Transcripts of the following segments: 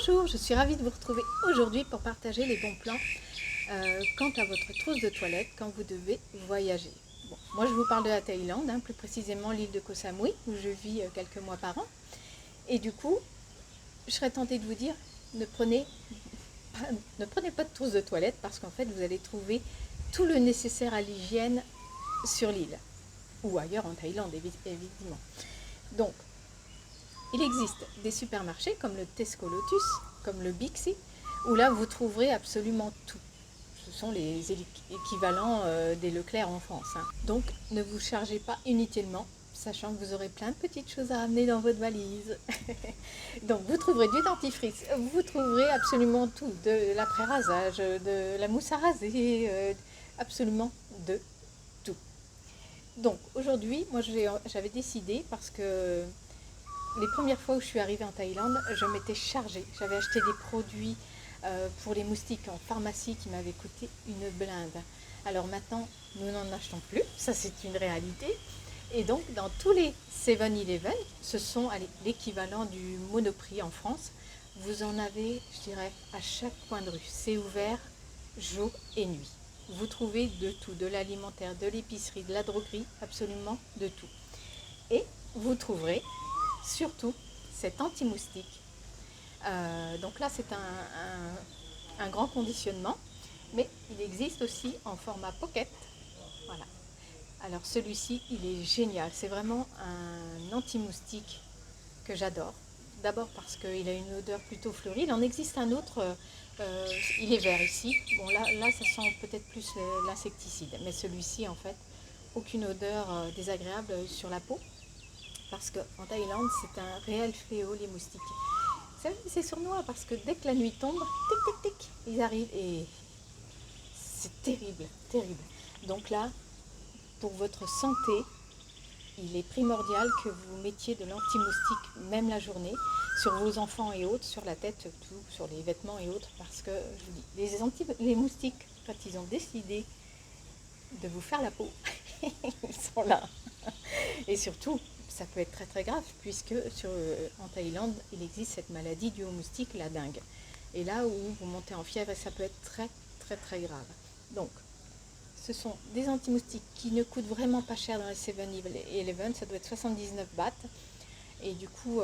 Bonjour, je suis ravie de vous retrouver aujourd'hui pour partager les bons plans quant à votre trousse de toilette quand vous devez voyager. Bon, moi je vous parle de la Thaïlande, plus précisément l'île de Koh Samui où je vis quelques mois par an. Et du coup, je serais tentée de vous dire, ne prenez pas de trousse de toilette parce qu'en fait vous allez trouver tout le nécessaire à l'hygiène sur l'île ou ailleurs en Thaïlande évidemment. Donc, il existe des supermarchés comme le Tesco Lotus, comme le Bixi, où là vous trouverez absolument tout. Ce sont les équivalents des Leclerc en France. Donc ne vous chargez pas inutilement, sachant que vous aurez plein de petites choses à amener dans votre valise. Donc vous trouverez du dentifrice, vous trouverez absolument tout, de l'après-rasage, de la mousse à raser, absolument de tout. Donc aujourd'hui, moi j'avais décidé, parce que les premières fois où je suis arrivée en Thaïlande, je m'étais chargée. J'avais acheté des produits pour les moustiques en pharmacie qui m'avaient coûté une blinde. Alors maintenant, nous n'en achetons plus, ça c'est une réalité. Et donc dans tous les 7-Eleven, ce sont l'équivalent du Monoprix en France, vous en avez, je dirais, à chaque coin de rue. C'est ouvert jour et nuit. Vous trouvez de tout, de l'alimentaire, de l'épicerie, de la droguerie, absolument de tout. Et vous trouverez surtout cet anti-moustique. Donc là c'est un grand conditionnement, mais il existe aussi en format pocket. Voilà. Alors celui-ci il est génial, c'est vraiment un anti-moustique que j'adore. D'abord parce qu'il a une odeur plutôt fleurie. Il en existe un autre, il est vert ici. Bon là ça sent peut-être plus l'insecticide, mais celui-ci en fait aucune odeur désagréable sur la peau. Parce qu'en Thaïlande, c'est un réel fléau, les moustiques. Vous savez, c'est sournois parce que dès que la nuit tombe, tic, tic, tic, ils arrivent et c'est terrible, terrible. Donc là, pour votre santé, il est primordial que vous mettiez de l'anti-moustique, même la journée, sur vos enfants et autres, sur la tête, tout, sur les vêtements et autres, parce que, je vous dis, les moustiques, quand ils ont décidé de vous faire la peau, ils sont là. Et surtout, ça peut être très très grave puisque en Thaïlande, il existe cette maladie due aux moustiques, la dengue. Et là où vous montez en fièvre, ça peut être très très très grave. Donc, ce sont des anti-moustiques qui ne coûtent vraiment pas cher dans les 7-Eleven, ça doit être 79 bahts. Et du coup,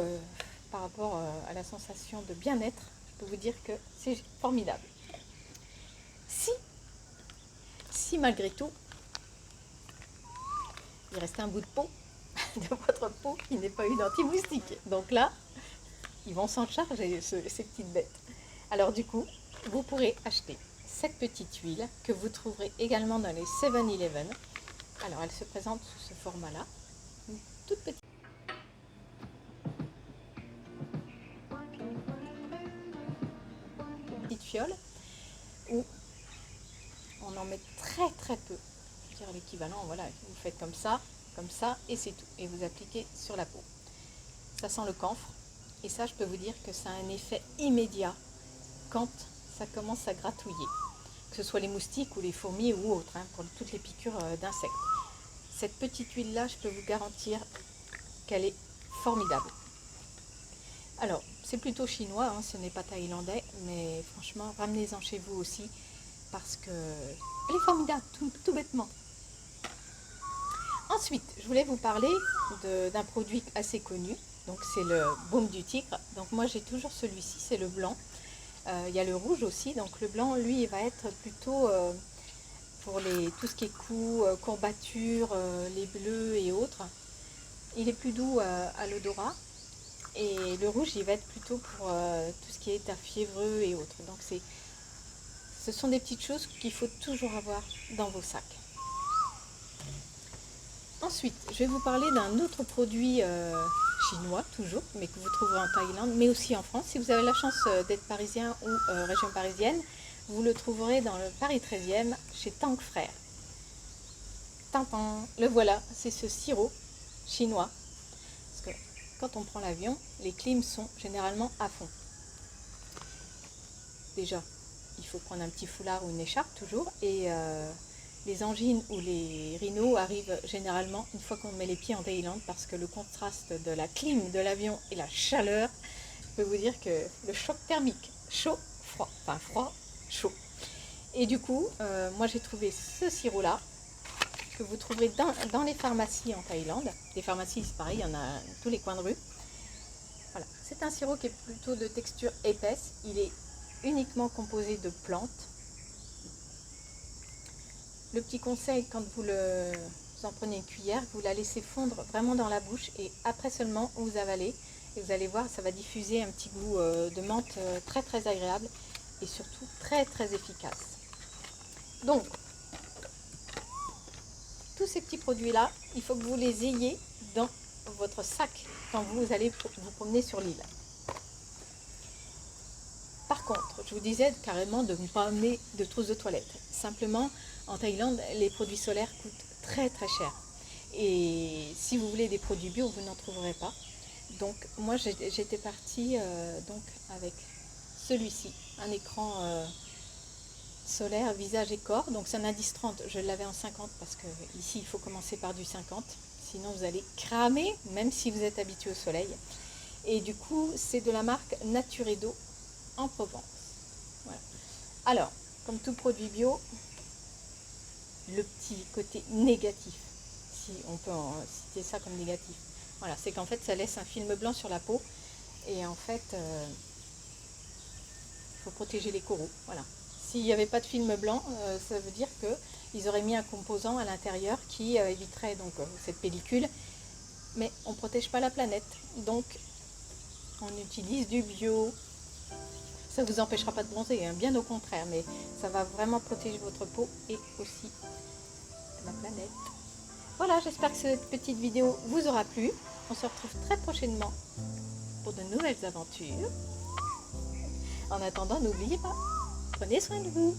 par rapport à la sensation de bien-être, je peux vous dire que c'est formidable. Si malgré tout, il reste un bout de peau, de votre peau qui n'est pas une anti-moustique. Donc là, ils vont s'en charger, ces petites bêtes. Alors du coup, vous pourrez acheter cette petite huile que vous trouverez également dans les 7-Eleven. Alors elle se présente sous ce format-là, une toute petite fiole où on en met très très peu. Je veux dire l'équivalent, voilà, vous faites comme ça et c'est tout. Et vous appliquez sur la peau. Ça sent le camphre. Et ça, je peux vous dire que ça a un effet immédiat quand ça commence à gratouiller. Que ce soit les moustiques ou les fourmis ou autres, pour toutes les piqûres d'insectes. Cette petite huile-là, je peux vous garantir qu'elle est formidable. Alors, c'est plutôt chinois, ce n'est pas thaïlandais, mais franchement, ramenez-en chez vous aussi, parce qu'elle est formidable, tout bêtement. Ensuite, je voulais vous parler d'un produit assez connu. Donc c'est le baume du tigre. Donc moi j'ai toujours celui-ci, c'est le blanc. Il y a le rouge aussi. Donc le blanc, lui, il va être plutôt pour tout ce qui est coups, courbatures, les bleus et autres. Il est plus doux à l'odorat. Et le rouge, il va être plutôt pour tout ce qui est à fiévreux et autres. Donc ce sont des petites choses qu'il faut toujours avoir dans vos sacs. Ensuite, je vais vous parler d'un autre produit chinois, toujours, mais que vous trouverez en Thaïlande, mais aussi en France. Si vous avez la chance d'être parisien ou région parisienne, vous le trouverez dans le Paris 13e, chez Tang Frères. Tintin, le voilà, c'est ce sirop chinois. Parce que quand on prend l'avion, les clims sont généralement à fond. Déjà, il faut prendre un petit foulard ou une écharpe toujours, et les angines ou les rhinos arrivent généralement une fois qu'on met les pieds en Thaïlande parce que le contraste de la clim de l'avion et la chaleur peux vous dire que le choc thermique, chaud, froid, enfin froid, chaud. Et du coup, moi j'ai trouvé ce sirop-là, que vous trouverez dans les pharmacies en Thaïlande. Les pharmacies, c'est pareil, il y en a à tous les coins de rue. Voilà. C'est un sirop qui est plutôt de texture épaisse. Il est uniquement composé de plantes. Le petit conseil, quand vous en prenez une cuillère, vous la laissez fondre vraiment dans la bouche et après seulement vous avalez. Et vous allez voir, ça va diffuser un petit goût de menthe très très agréable et surtout très très efficace. Donc, tous ces petits produits-là, il faut que vous les ayez dans votre sac quand vous allez vous promener sur l'île. Par contre, je vous disais carrément de ne pas amener de trousse de toilette. Simplement, en Thaïlande, les produits solaires coûtent très très cher. Et si vous voulez des produits bio, vous n'en trouverez pas. Donc moi j'étais partie donc avec celui-ci, un écran solaire visage et corps. Donc c'est un indice 30, je l'avais en 50 parce que ici il faut commencer par du 50. Sinon vous allez cramer même si vous êtes habitué au soleil. Et du coup c'est de la marque Naturedo en Provence. Voilà. Alors, comme tout produit bio, le petit côté négatif, si on peut en citer ça comme négatif, voilà, c'est qu'en fait ça laisse un film blanc sur la peau et en fait il faut protéger les coraux. Voilà. S'il n'y avait pas de film blanc, ça veut dire qu'ils auraient mis un composant à l'intérieur qui éviterait donc cette pellicule, mais on ne protège pas la planète, donc on utilise du bio. Ça ne vous empêchera pas de bronzer, hein, bien au contraire, mais ça va vraiment protéger votre peau et aussi la planète. Voilà, j'espère que cette petite vidéo vous aura plu. On se retrouve très prochainement pour de nouvelles aventures. En attendant, n'oubliez pas, prenez soin de vous.